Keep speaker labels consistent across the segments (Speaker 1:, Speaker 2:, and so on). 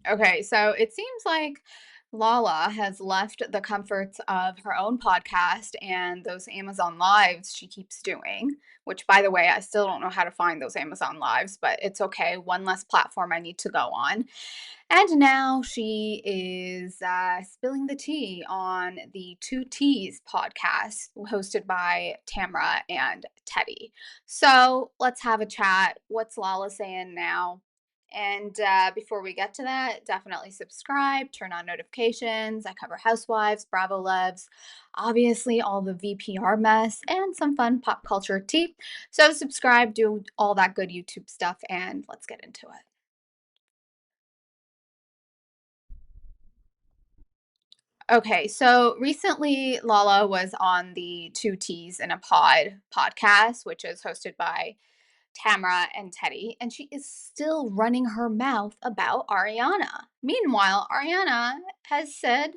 Speaker 1: Okay, so it seems like Lala has left the comforts of her own podcast and those Amazon Lives she keeps doing, which, by the way, I still don't know how to find those Amazon Lives, but it's okay. One less platform I need to go on. And now she is spilling the tea on the Two T's podcast hosted by Tamra and Teddi. So let's have a chat. What's Lala saying now? And before we get to that, definitely subscribe, turn on notifications. I cover housewives, Bravo loves, obviously all the VPR mess, and some fun pop culture tea. So subscribe, do all that good YouTube stuff, and let's get into it. Okay, so recently Lala was on the Two T's in a Pod podcast, which is hosted by Tamra and Teddy, and she is still running her mouth about Ariana. Meanwhile, Ariana has said,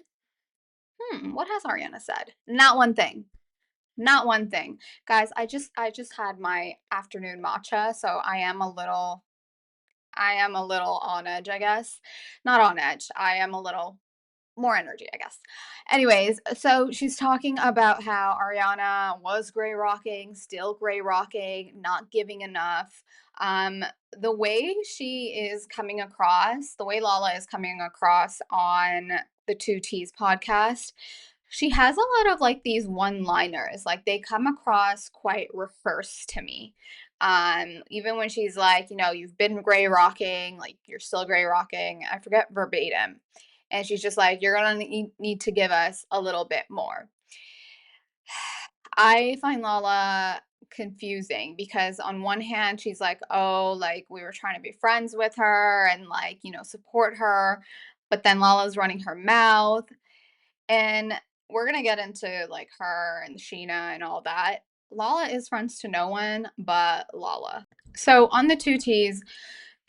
Speaker 1: what has Ariana said? Not one thing. Not one thing. Guys, I just had my afternoon matcha, so I am a little on edge, I guess. Not on edge. I am a little more energy, I guess. Anyways, so she's talking about how Ariana was gray rocking, still gray rocking, not giving enough. Um, the way she is coming across, the way Lala is coming across on the Two T's podcast, she has a lot of like these one-liners. Like they come across quite rehearsed to me. Even when she's like, you've been gray rocking, like you're still gray rocking. I forget verbatim, and she's just like, you're gonna need to give us a little bit more. I find Lala confusing because on one hand she's like, oh, like we were trying to be friends with her and like, support her, but then Lala's running her mouth, and we're gonna get into like her and Sheena and all that. Lala is friends to no one but Lala. So on the Two T's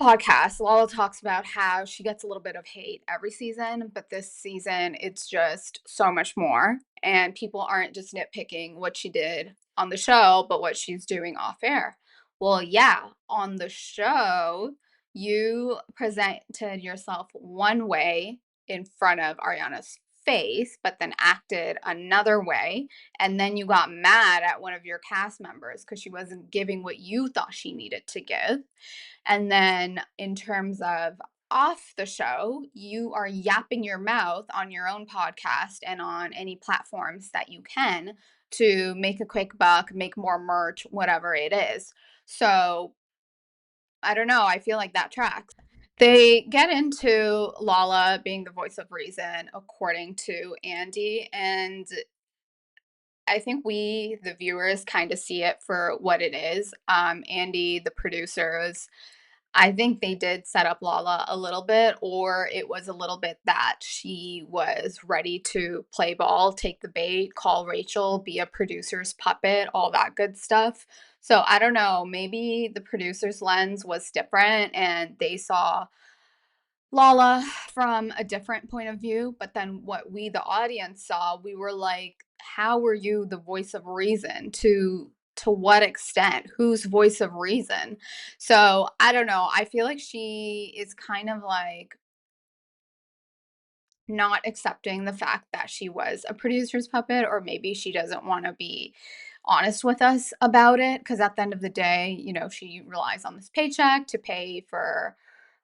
Speaker 1: podcast, Lala talks about how she gets a little bit of hate every season, but this season it's just so much more. And people aren't just nitpicking what she did on the show, but what she's doing off air. Well, yeah, on the show, you presented yourself one way in front of Ariana's face, but then acted another way. And then you got mad at one of your cast members because she wasn't giving what you thought she needed to give. And then in terms of off the show, you are yapping your mouth on your own podcast and on any platforms that you can to make a quick buck, make more merch, whatever it is. So I don't know. I feel like that tracks. They get into Lala being the voice of reason, according to Andy. And I think we, the viewers, kind of see it for what it is. Andy, the producers, I think they did set up Lala a little bit, or it was a little bit that she was ready to play ball, take the bait, call Rachel, be a producer's puppet, all that good stuff. So I don't know, maybe the producer's lens was different and they saw Lala from a different point of view, but then what we, the audience, saw, we were like, how were you the voice of reason? To what extent? Whose voice of reason? So I don't know. I feel like she is kind of like not accepting the fact that she was a producer's puppet, or maybe she doesn't want to be honest with us about it because at the end of the day, she relies on this paycheck to pay for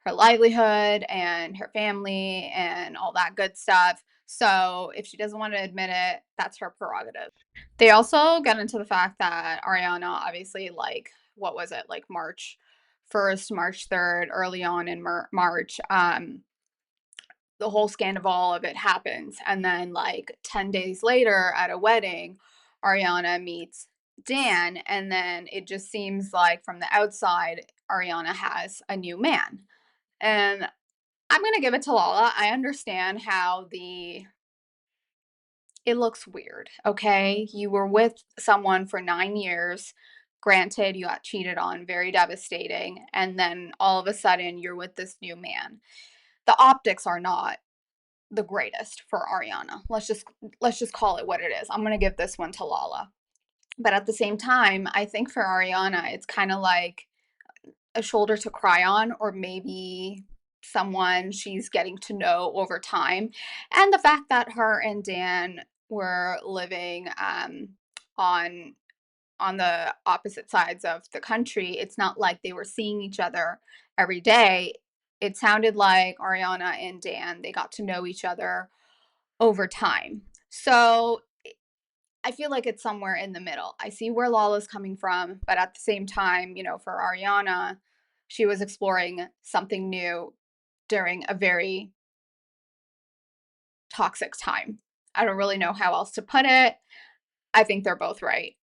Speaker 1: her livelihood and her family and all that good stuff. So if she doesn't want to admit it, that's her prerogative. They also get into the fact that Ariana, obviously, like, what was it, like March 1st, March 3rd, early on in March, the whole scandal of it happens. And then, like, 10 days later at a wedding, Ariana meets Dan. And then it just seems like from the outside, Ariana has a new man. And I'm going to give it to Lala. I understand how it looks weird, okay? You were with someone for 9 years. Granted, you got cheated on, very devastating. And then all of a sudden, you're with this new man. The optics are not the greatest for Ariana. Let's just call it what it is. I'm gonna give this one to Lala. But at the same time, I think for Ariana, it's kind of like a shoulder to cry on, or maybe someone she's getting to know over time. And the fact that her and Dan were living on on the opposite sides of the country, it's not like they were seeing each other every day. It sounded like Ariana and Dan, they got to know each other over time. So I feel like it's somewhere in the middle. I see where Lala's coming from, but at the same time, for Ariana, she was exploring something new during a very toxic time. I don't really know how else to put it. I think they're both right,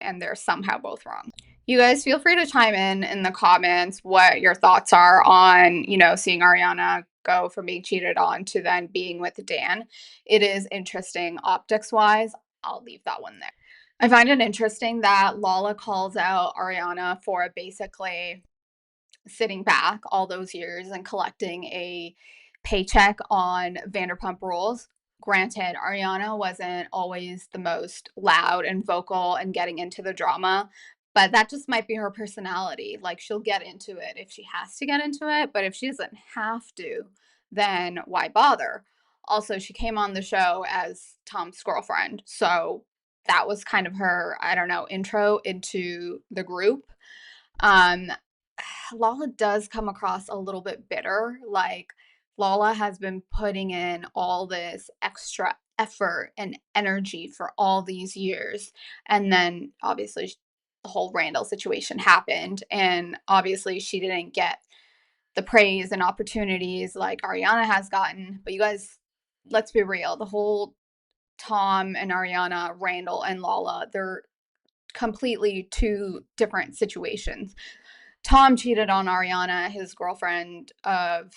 Speaker 1: and they're somehow both wrong. You guys feel free to chime in the comments what your thoughts are on, seeing Ariana go from being cheated on to then being with Dan. It is interesting optics wise. I'll leave that one there. I find it interesting that Lala calls out Ariana for basically sitting back all those years and collecting a paycheck on Vanderpump Rules. Granted, Ariana wasn't always the most loud and vocal and getting into the drama, but that just might be her personality. Like, she'll get into it if she has to get into it, but if she doesn't have to, then why bother? Also, she came on the show as Tom's girlfriend, so that was kind of her, I don't know, intro into the group. Um, Lala does come across a little bit bitter. Like, Lala has been putting in all this extra effort and energy for all these years. And then obviously the whole Randall situation happened. And obviously she didn't get the praise and opportunities like Ariana has gotten. But you guys, let's be real. The whole Tom and Ariana, Randall and Lala, they're completely two different situations. Tom cheated on Ariana, his girlfriend of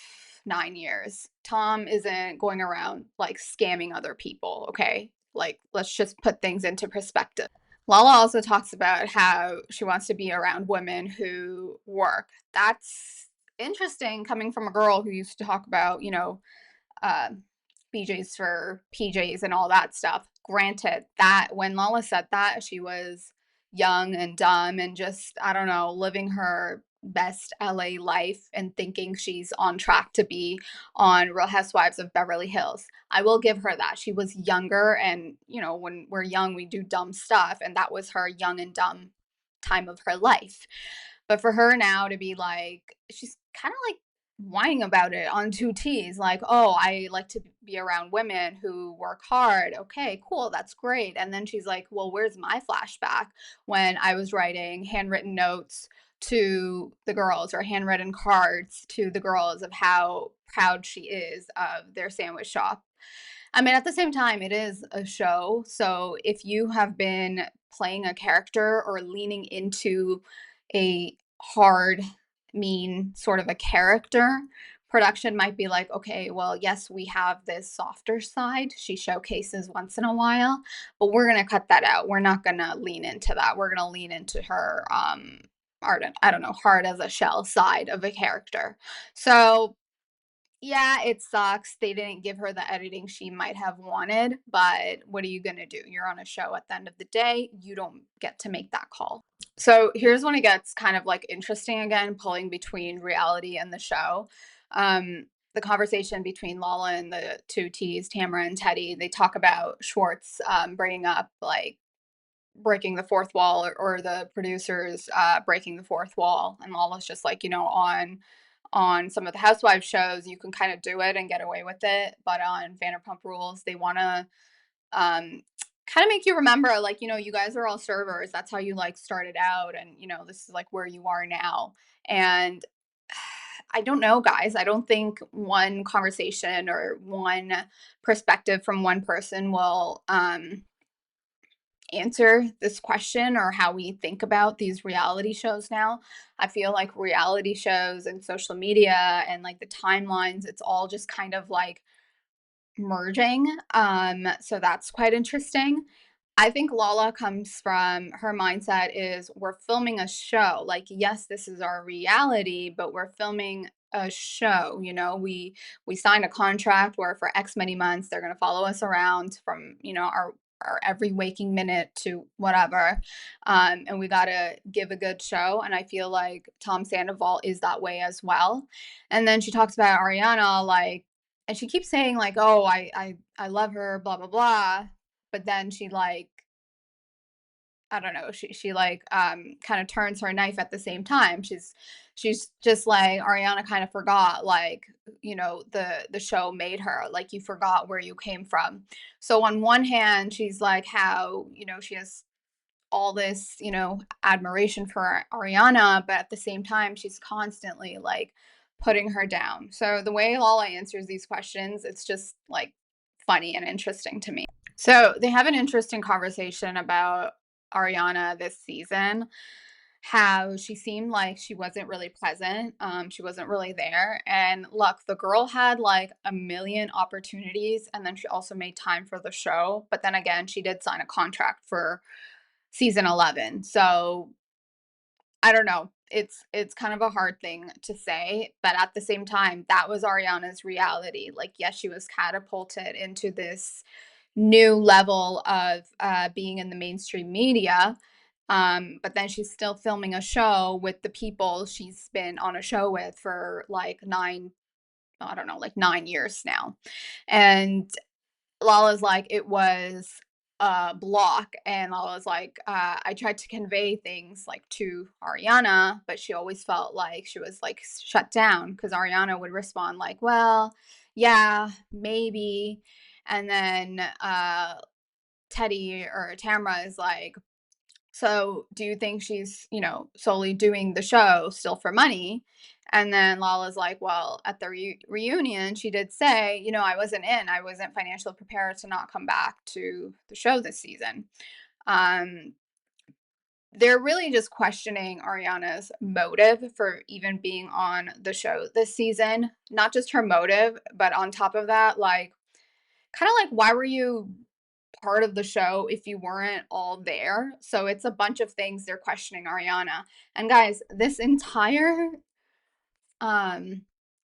Speaker 1: 9 years. Tom isn't going around like scamming other people, okay? Like, let's just put things into perspective. Lala also talks about how she wants to be around women who work. That's interesting coming from a girl who used to talk about, uh, BJ's for PJs and all that stuff. Granted, that when Lala said that, she was young and dumb and just, I don't know, living her best LA life and thinking she's on track to be on Real Housewives of Beverly Hills. I will give her that. She was younger, and, when we're young, we do dumb stuff, and that was her young and dumb time of her life. But for her now to be like, she's kind of like whining about it on two T's, like, oh, I like to be around women who work hard. Okay, cool, that's great. And then she's like, well, where's my flashback when I was writing handwritten notes to the girls or handwritten cards to the girls of how proud she is of their sandwich shop. I mean, at the same time, it is a show. So if you have been playing a character or leaning into a hard, mean sort of a character, production might be like, okay, well, yes, we have this softer side she showcases once in a while, but we're going to cut that out. We're not going to lean into that. We're going to lean into her, I don't know, hard as a shell side of a character. So yeah, it sucks. They didn't give her the editing she might have wanted, but what are you going to do? You're on a show at the end of the day. You don't get to make that call. So here's when it gets kind of like interesting again, pulling between reality and the show. The conversation between Lala and the two T's, Tamra and Teddi, they talk about Schwartz bringing up like breaking the fourth wall, or the producers breaking the fourth wall, and Lala's just like, on some of the housewives shows you can kind of do it and get away with it, but on Vanderpump Rules they want to kind of make you remember, like, you guys are all servers, that's how you like started out, and this is like where you are now. And I don't know, guys, I don't think one conversation or one perspective from one person will answer this question or how we think about these reality shows now. I feel like reality shows and social media and like the timelines, it's all just kind of like merging. So that's quite interesting. I think Lala comes from her mindset is we're filming a show. Like, yes, this is our reality, but we're filming a show. We signed a contract where for X many months they're going to follow us around from, our our every waking minute to whatever. And we got to give a good show. And I feel like Tom Sandoval is that way as well. And then she talks about Ariana, like, and she keeps saying, like, oh, I love her, blah, blah, blah. But then she, like, I don't know, she like kind of turns her knife at the same time. She's just like Ariana kind of forgot, like, the show made her, like, you forgot where you came from. So on one hand, she's like how, she has all this, admiration for Ariana, but at the same time, she's constantly like putting her down. So the way Lala answers these questions, it's just like funny and interesting to me. So they have an interesting conversation about Ariana this season, how she seemed like she wasn't really present. She wasn't really there. And look, the girl had like a million opportunities, and then she also made time for the show. But then again, she did sign a contract for season 11. So I don't know. It's kind of a hard thing to say, but at the same time, that was Ariana's reality. Like, yes, she was catapulted into this new level of being in the mainstream media. But then she's still filming a show with the people she's been on a show with for like I don't know, like 9 years now. And Lala's like, it was a block. And Lala's like, I tried to convey things like to Ariana, but she always felt like she was like shut down because Ariana would respond like, well, yeah, maybe. And then Teddi or Tamra is like, so do you think she's, solely doing the show still for money? And then Lala's like, well, at the reunion, she did say, I wasn't in. I wasn't financially prepared to not come back to the show this season. Um, they're really just questioning Ariana's motive for even being on the show this season. Not just her motive, but on top of that, like, kind of like, why were you part of the show if you weren't all there? So it's a bunch of things they're questioning Ariana. And guys, this entire um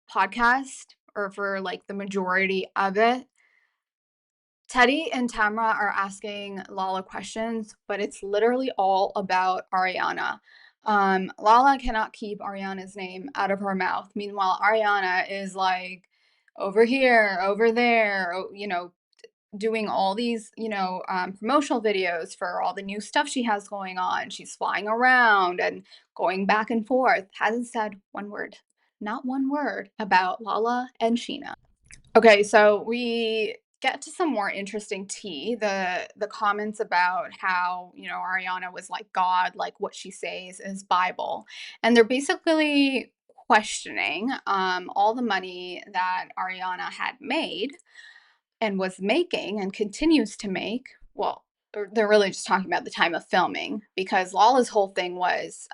Speaker 1: podcast, or for like the majority of it, Teddi and Tamra are asking Lala questions, but it's literally all about Ariana. Lala cannot keep Ariana's name out of her mouth. Meanwhile, Ariana is like over here, over there, doing all these, promotional videos for all the new stuff she has going on. She's flying around and going back and forth. Hasn't said one word, not one word about Lala and Sheena. Okay, so we get to some more interesting tea. The comments about how, Ariana was like God, like what she says is Bible. And they're basically questioning all the money that Ariana had made and was making and continues to make. Well, they're really just talking about the time of filming, because Lala's whole thing was,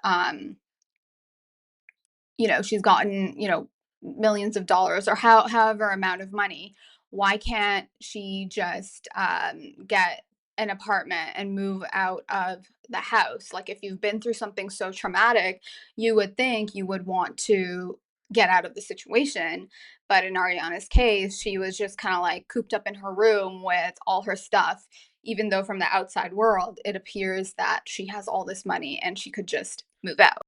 Speaker 1: she's gotten, millions of dollars or however amount of money. Why can't she just get an apartment and move out of the house? Like, if you've been through something so traumatic, you would think you would want to get out of the situation. But in Ariana's case, she was just kind of like cooped up in her room with all her stuff, even though from the outside world, it appears that she has all this money and she could just move out.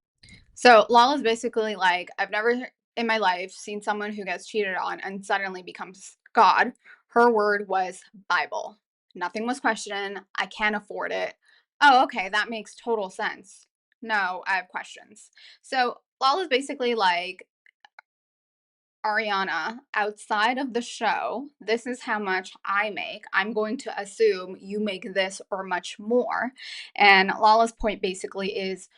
Speaker 1: So Lala's basically like, I've never in my life seen someone who gets cheated on and suddenly becomes God. Her word was Bible. Nothing was questioned. I can't afford it. Oh, okay, that makes total sense. No, I have questions. So Lala's basically like, Ariana, outside of the show, this is how much I make. I'm going to assume you make this or much more. And Lala's point basically is,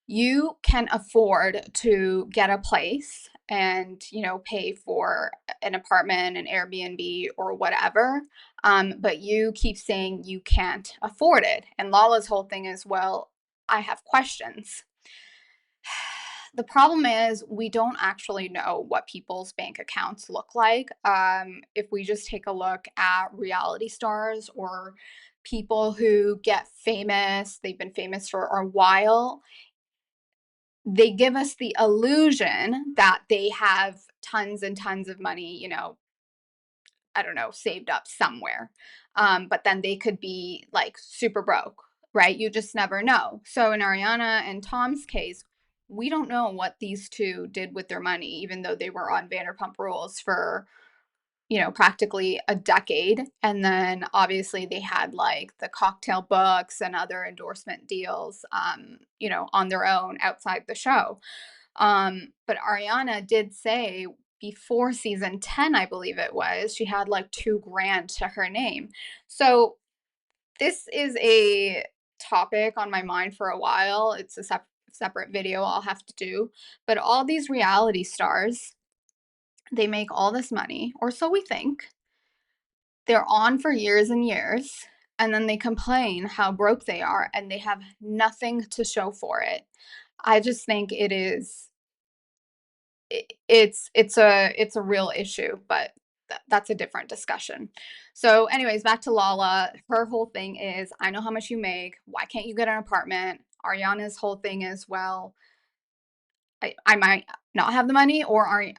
Speaker 1: you can afford to get a place and, pay for an apartment, an Airbnb, or whatever, but you keep saying you can't afford it. And Lala's whole thing is, well, I have questions. The problem is we don't actually know what people's bank accounts look like. If we just take a look at reality stars or people who get famous, they've been famous for a while, they give us the illusion that they have tons and tons of money, I don't know, saved up somewhere. But then they could be like super broke, right? You just never know. So in Ariana and Tom's case, we don't know what these two did with their money, even though they were on Vanderpump Rules for, practically a decade. And then obviously they had like the cocktail books and other endorsement deals, on their own outside the show. But Ariana did say before season 10, I believe it was, she had like 2 grand to her name. So this is a topic on my mind for a while. It's a separate video I'll have to do. But all these reality stars, they make all this money, or so we think. They're on for years and years, and then they complain how broke they are, and they have nothing to show for it. I just think it's a real issue, but that's a different discussion. So anyways, back to Lala. Her whole thing is, I know how much you make. Why can't you get an apartment? Ariana's whole thing is, well, I might not have the money, or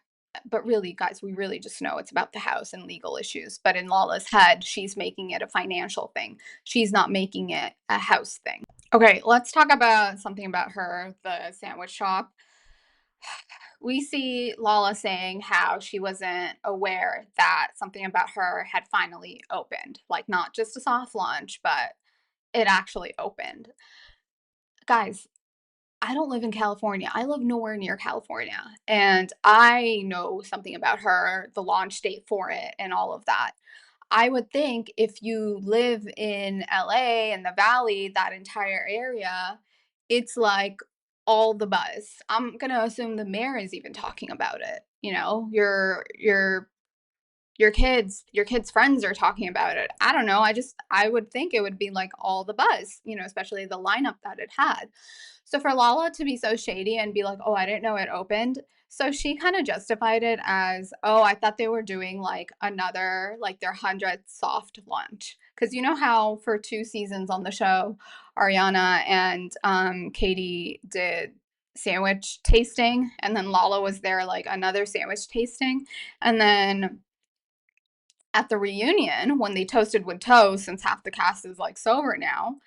Speaker 1: but really, guys, we really just know it's about the house and legal issues. But in Lala's head, she's making it a financial thing. She's not making it a house thing. Okay, let's talk about something about her, the sandwich shop. We see Lala saying how she wasn't aware that something about her had finally opened. Like, not just a soft launch, but it actually opened. Guys, I don't live in California. I live nowhere near California. And I know something about her, the launch date for it, and all of that. I would think if you live in LA and the Valley, that entire area, it's like all the buzz. I'm gonna assume the mayor is even talking about it. Your kids' friends are talking about it. I don't know. I would think it would be like all the buzz, especially the lineup that it had. So for Lala to be so shady and be like, "Oh, I didn't know it opened." So she kind of justified it as, "Oh, I thought they were doing like another, like their 100th soft launch." Because you know how for 2 seasons on the show, Ariana and Katie did sandwich tasting, and then Lala was there like another sandwich tasting, and then at the reunion when they toasted with toast, since half the cast is like sober now,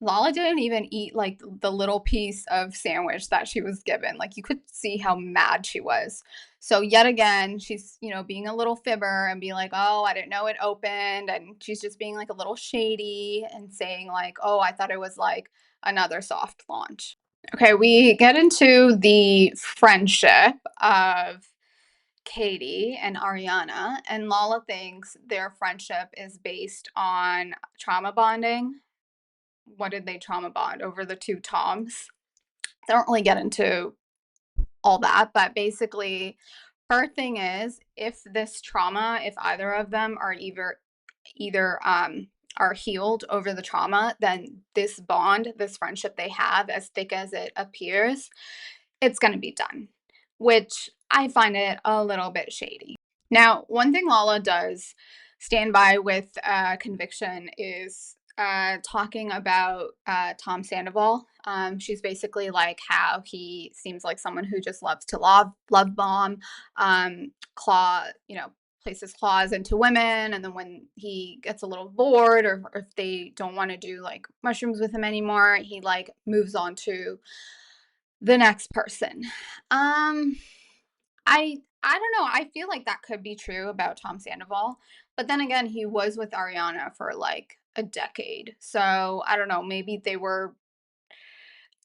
Speaker 1: Lala didn't even eat like the little piece of sandwich that she was given. Like, you could see how mad she was. So yet again, she's, being a little fibber and being like, "Oh, I didn't know it opened." And she's just being like a little shady and saying like, "Oh, I thought it was like another soft launch." Okay, we get into the friendship of Katie and Ariana, and Lala thinks their friendship is based on trauma bonding. What did they trauma bond over? The 2 Toms? They don't really get into all that, but basically, her thing is, if either of them are either are healed over the trauma, then this bond, this friendship they have, as thick as it appears, it's going to be done, which I find it a little bit shady. Now, one thing Lala does stand by with conviction is talking about Tom Sandoval. She's basically like how he seems like someone who just loves to love bomb, claw, places claws into women, and then when he gets a little bored, or if they don't want to do like mushrooms with him anymore, he like moves on to the next person. I don't know. I feel like that could be true about Tom Sandoval, but then again, he was with Ariana for like a decade. So I don't know. Maybe they were.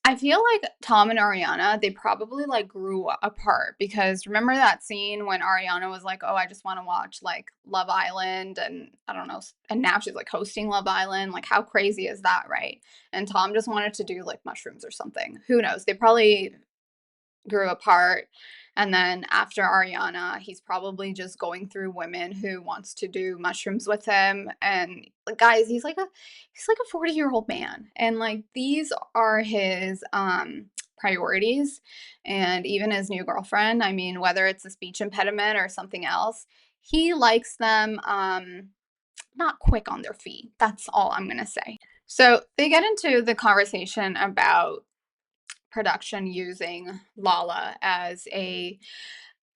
Speaker 1: I feel like Tom and Ariana, they probably like grew apart, because remember that scene when Ariana was like, "Oh, I just want to watch like Love Island," and I don't know, and now she's like hosting Love Island. Like, how crazy is that, right? And Tom just wanted to do like mushrooms or something. Who knows? They probably grew apart. And then after Ariana, he's probably just going through women who wants to do mushrooms with him. And like, guys, he's like a 40-year-old man. And like, these are his priorities. And even his new girlfriend, I mean, whether it's a speech impediment or something else, he likes them not quick on their feet. That's all I'm gonna say. So they get into the conversation about production using Lala as a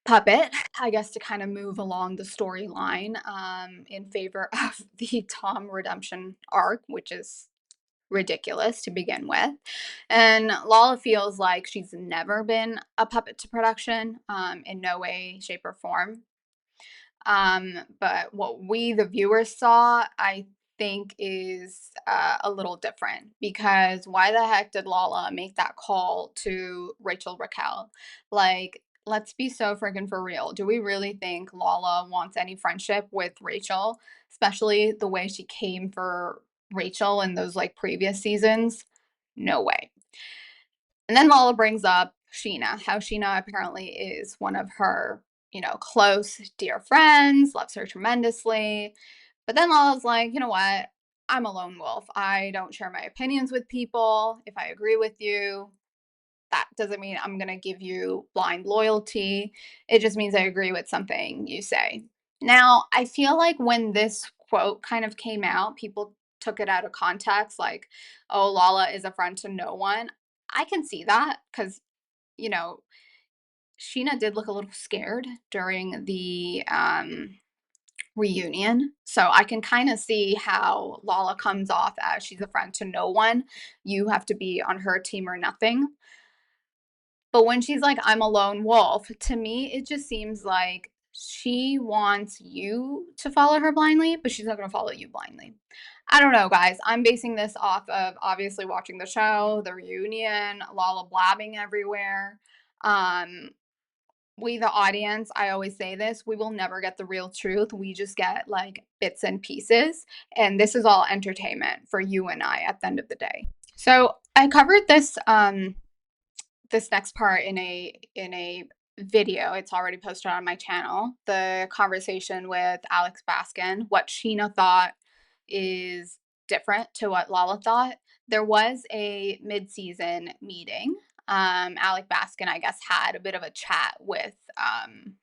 Speaker 1: puppet, I guess, to kind of move along the storyline in favor of the Tom redemption arc, which is ridiculous to begin with. And Lala feels like she's never been a puppet to production in no way, shape, or form. But what we, the viewers, saw, I think is a little different because why the heck did Lala make that call to Rachel Raquel? Like, let's be so freaking for real. Do we really think Lala wants any friendship with Rachel, especially the way she came for Rachel in those like previous seasons? No way. And then Lala brings up Sheena, how Sheena apparently is one of her, close, dear friends, loves her tremendously. But then Lala's like, you know what? I'm a lone wolf. I don't share my opinions with people. If I agree with you, that doesn't mean I'm going to give you blind loyalty. It just means I agree with something you say. Now, I feel like when this quote kind of came out, people took it out of context, like, oh, Lala is a friend to no one. I can see that because, you know, Sheena did look a little scared during the reunion. So I can kind of see how Lala comes off as she's a friend to no one. You have to be on her team or nothing. But when she's like, I'm a lone wolf, to me, it just seems like she wants you to follow her blindly, but she's not going to follow you blindly. I don't know, guys. I'm basing this off of obviously watching the show, the reunion, Lala blabbing everywhere. Um, we, the audience, I always say this, we will never get the real truth. We just get like bits and pieces. And this is all entertainment for you and I at the end of the day. So I covered this next part in a video. It's already posted on my channel. The conversation with Alex Baskin, what Sheena thought is different to what Lala thought. There was a mid-season meeting. Alec Baskin, I guess, had a bit of a chat with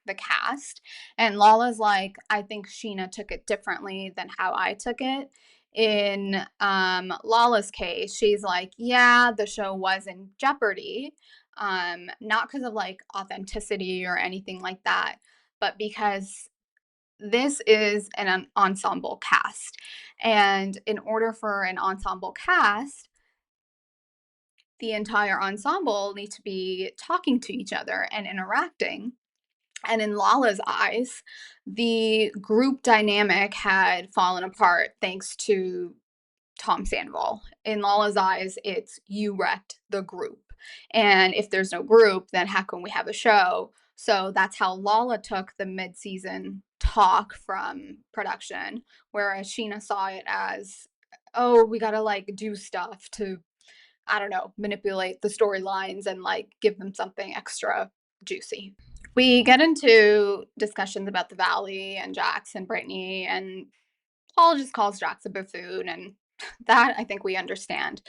Speaker 1: the cast, and Lala's like, I think Sheena took it differently than how I took it. In Lala's case, she's like, yeah, the show was in jeopardy, not because of like authenticity or anything like that, but because this is an ensemble cast. And in order for an ensemble cast, the entire ensemble needs to be talking to each other and interacting. And in Lala's eyes, the group dynamic had fallen apart thanks to Tom Sandoval. In Lala's eyes, it's you wrecked the group. And if there's no group, then how can we have a show? So that's how Lala took the mid-season talk from production, whereas Sheena saw it as, oh, we gotta like do stuff to, I don't know, manipulate the storylines and like give them something extra juicy. We get into discussions about the Valley and Jax and Brittany, and Paul just calls Jax a buffoon, and that I think we understand.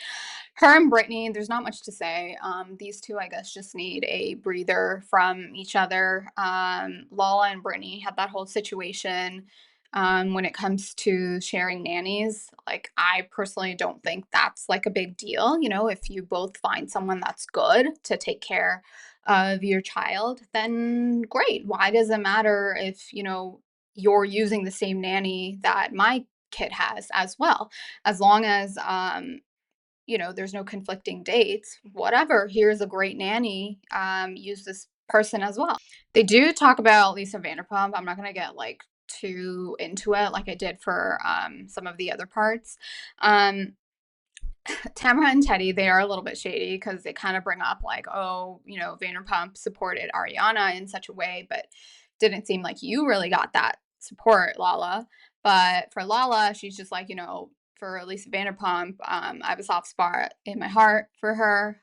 Speaker 1: Her and Brittany, there's not much to say. These two, I guess, just need a breather from each other. Lala and Brittany had that whole situation when it comes to sharing nannies. Like, I personally don't think that's like a big deal. If you both find someone that's good to take care of your child, then great. Why does it matter if, you're using the same nanny that my kid has as well? As long as there's no conflicting dates, whatever, here's a great nanny, use this person as well. They do talk about Lisa Vanderpump. I'm not going to get like too into it like I did for some of the other parts. Tamra and Teddi, they are a little bit shady because they kind of bring up like, oh, Vanderpump supported Ariana in such a way, but didn't seem like you really got that support, Lala. But for Lala, she's just like, for Lisa Vanderpump, I have a soft spot in my heart for her.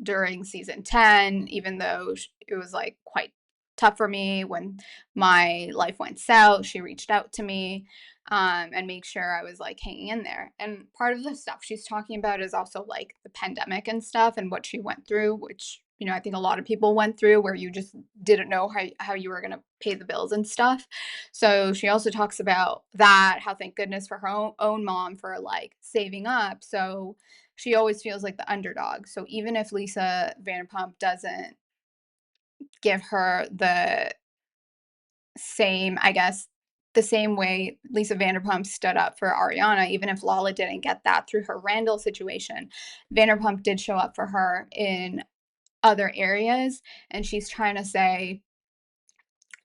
Speaker 1: During season 10, even though it was like quite tough for me when my life went south, she reached out to me and make sure I was like hanging in there. And part of the stuff she's talking about is also like the pandemic and stuff and what she went through, which I think a lot of people went through, where you just didn't know how you were going to pay the bills and stuff. So she also talks about that, how thank goodness for her own mom for like saving up. So she always feels like the underdog. So even if Lisa Vanderpump doesn't give her the same, I guess, the same way Lisa Vanderpump stood up for Ariana, even if Lala didn't get that through her Randall situation. Vanderpump did show up for her in other areas, and she's trying to say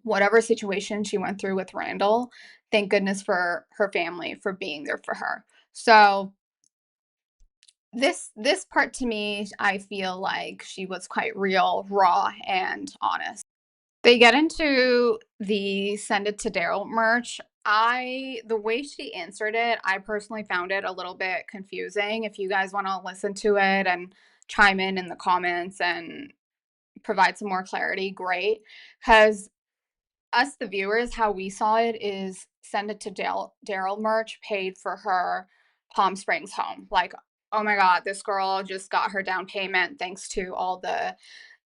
Speaker 1: whatever situation she went through with Randall, thank goodness for her family for being there for her. So this part to me, I feel like she was quite real, raw, and honest. They get into the send it to Daryl merch. The way she answered it, I personally found it a little bit confusing. If you guys want to listen to it and chime in the comments and provide some more clarity, great. Because us, the viewers, how we saw it is send it to Daryl merch paid for her Palm Springs home. Like, oh my God, this girl just got her down payment thanks to all the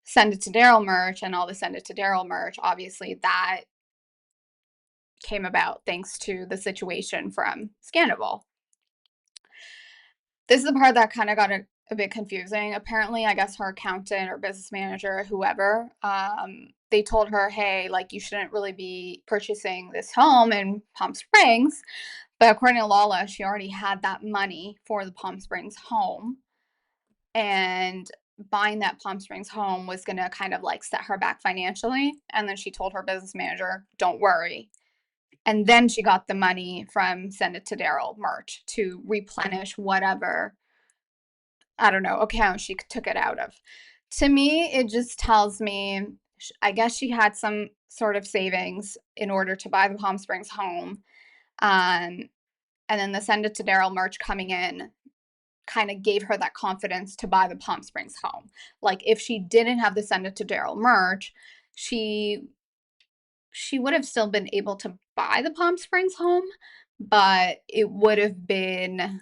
Speaker 1: send it to Daryl merch and all the send it to Daryl merch. Obviously, that came about thanks to the situation from Sandoval. This is the part that kind of got a bit confusing. Apparently, I guess her accountant or business manager, whoever, they told her, hey, like, you shouldn't really be purchasing this home in Palm Springs. But according to Lala, she already had that money for the Palm Springs home. And buying that Palm Springs home was going to kind of like set her back financially. And then she told her business manager, don't worry. And then she got the money from Send It to Daryl merch to replenish whatever, I don't know, account she took it out of. To me, it just tells me, I guess she had some sort of savings in order to buy the Palm Springs home. And then the Send It to Daryl merch coming in kind of gave her that confidence to buy the Palm Springs home. Like if she didn't have the Send It to Daryl merch, she would have still been able to buy the Palm Springs home, but it would have been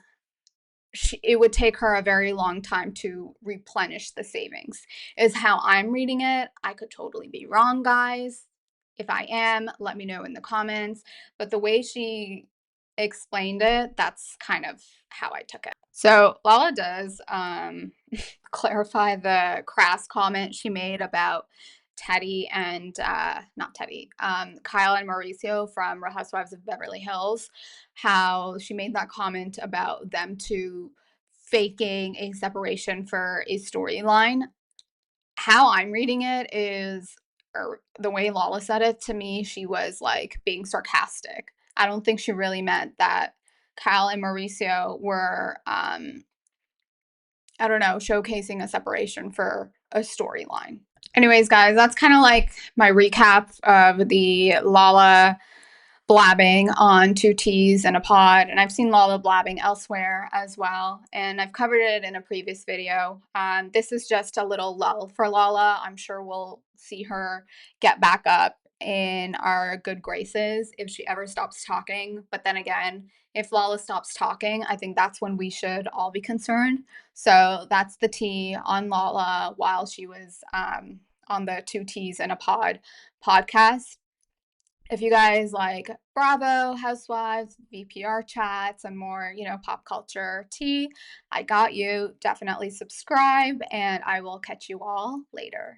Speaker 1: it would take her a very long time to replenish the savings, is how I'm reading it. I could totally be wrong, guys. If I am, let me know in the comments. But the way she explained it, that's kind of how I took it. So Lala does clarify the crass comment she made about Teddi and not Teddi, Kyle and Mauricio from Real Housewives of Beverly Hills, how she made that comment about them two faking a separation for a storyline. How I'm reading it is, or the way Lala said it to me, she was like being sarcastic. I don't think she really meant that Kyle and Mauricio were I don't know, showcasing a separation for a storyline. Anyways, guys, that's kind of like my recap of the Lala blabbing on two T's and a pod. And I've seen Lala blabbing elsewhere as well. And I've covered it in a previous video. This is just a little lull for Lala. I'm sure we'll see her get back up in our good graces if she ever stops talking. But then again, if Lala stops talking, I think that's when we should all be concerned. So that's the tea on Lala while she was on the two T's and a pod podcast. If you guys like Bravo, Housewives, VPR chats, and more, pop culture tea, I got you. Definitely subscribe, and I will catch you all later.